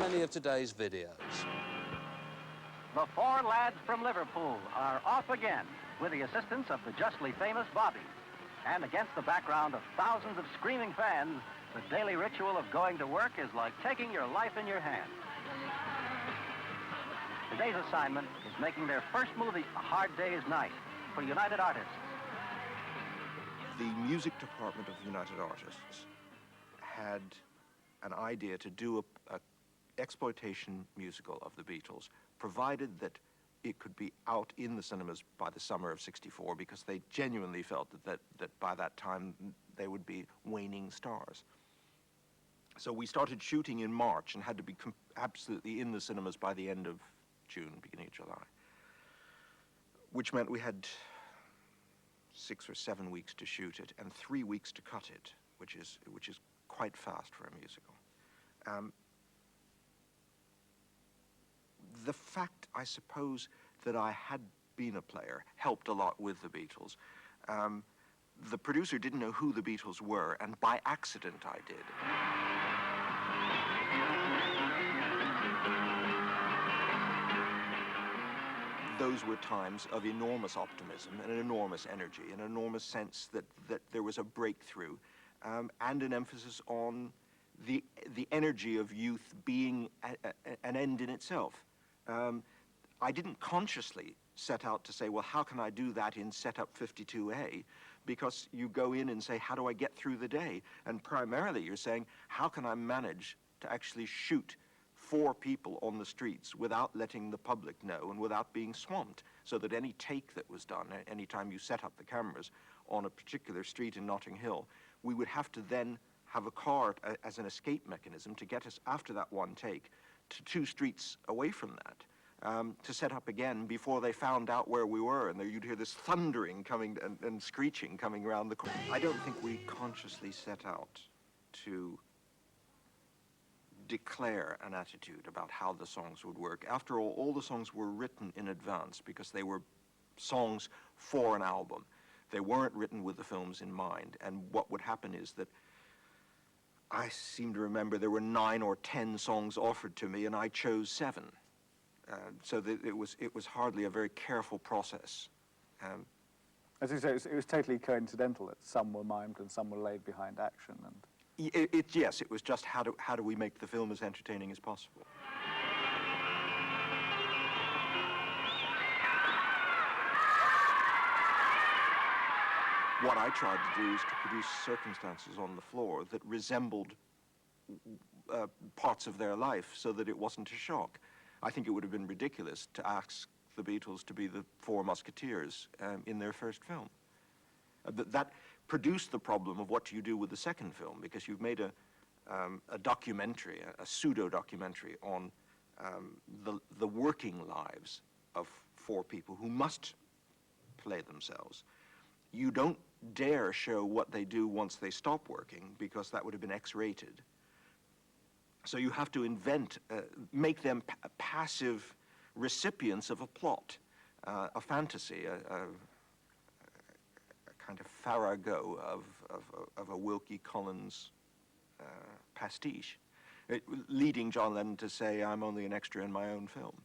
Many of today's videos. The four lads from Liverpool are off again with the assistance of the justly famous Bobby. And against the background of thousands of screaming fans, the daily ritual of going to work is like taking your life in your hands. Today's assignment is making their first movie, A Hard Day's Night, for United Artists. The music department of United Artists had an idea to do a exploitation musical of the Beatles, provided that it could be out in the cinemas by the summer of '64, because they genuinely felt that by that time they would be waning stars. So we started shooting in March and had to be absolutely in the cinemas by the end of June, beginning of July, which meant we had 6 or 7 weeks to shoot it and 3 weeks to cut it, which is quite fast for a musical. The fact, I suppose, that I had been a player helped a lot with the Beatles. The producer didn't know who the Beatles were, and by accident I did. Those were times of enormous optimism and an enormous energy, an enormous sense that there was a breakthrough, and an emphasis on the energy of youth being an end in itself. I didn't consciously set out to say, well, how can I do that in setup 52A? Because you go in and say, how do I get through the day? And primarily you're saying, how can I manage to actually shoot 4 people on the streets without letting the public know and without being swamped, so that any take that was done, any time you set up the cameras on a particular street in Notting Hill, we would have to then have a car as an escape mechanism to get us, after that one take, to 2 streets away from that, to set up again before they found out where we were, and you'd hear this thundering coming and screeching coming around the corner. I don't think we consciously set out to declare an attitude about how the songs would work. After all the songs were written in advance because they were songs for an album. They weren't written with the films in mind, and what would happen is that I seem to remember there were 9 or 10 songs offered to me, and I chose 7. So that it was hardly a very careful process. As you say, it was totally coincidental that some were mimed and some were laid behind action. And yes, it was just how do we make the film as entertaining as possible. What I tried to do is to produce circumstances on the floor that resembled parts of their life, so that it wasn't a shock. I think it would have been ridiculous to ask the Beatles to be the 4 Musketeers in their first film. That produced the problem of what do you do with the second film, because you've made a documentary, a pseudo-documentary on the working lives of 4 people who must play themselves. You don't dare show what they do once they stop working, because that would have been X-rated. So you have to invent, make them passive recipients of a plot, a fantasy, a kind of farrago of a Wilkie Collins pastiche, leading John Lennon to say, I'm only an extra in my own film.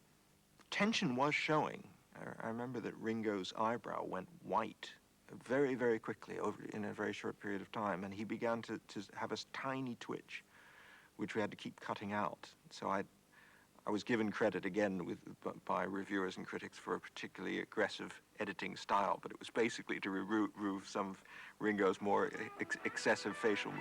Tension was showing. I remember that Ringo's eyebrow went white very, very quickly in a very short period of time, and he began to have a tiny twitch, which we had to keep cutting out. So I was given credit again by reviewers and critics for a particularly aggressive editing style, but it was basically to remove some of Ringo's more excessive facial movements.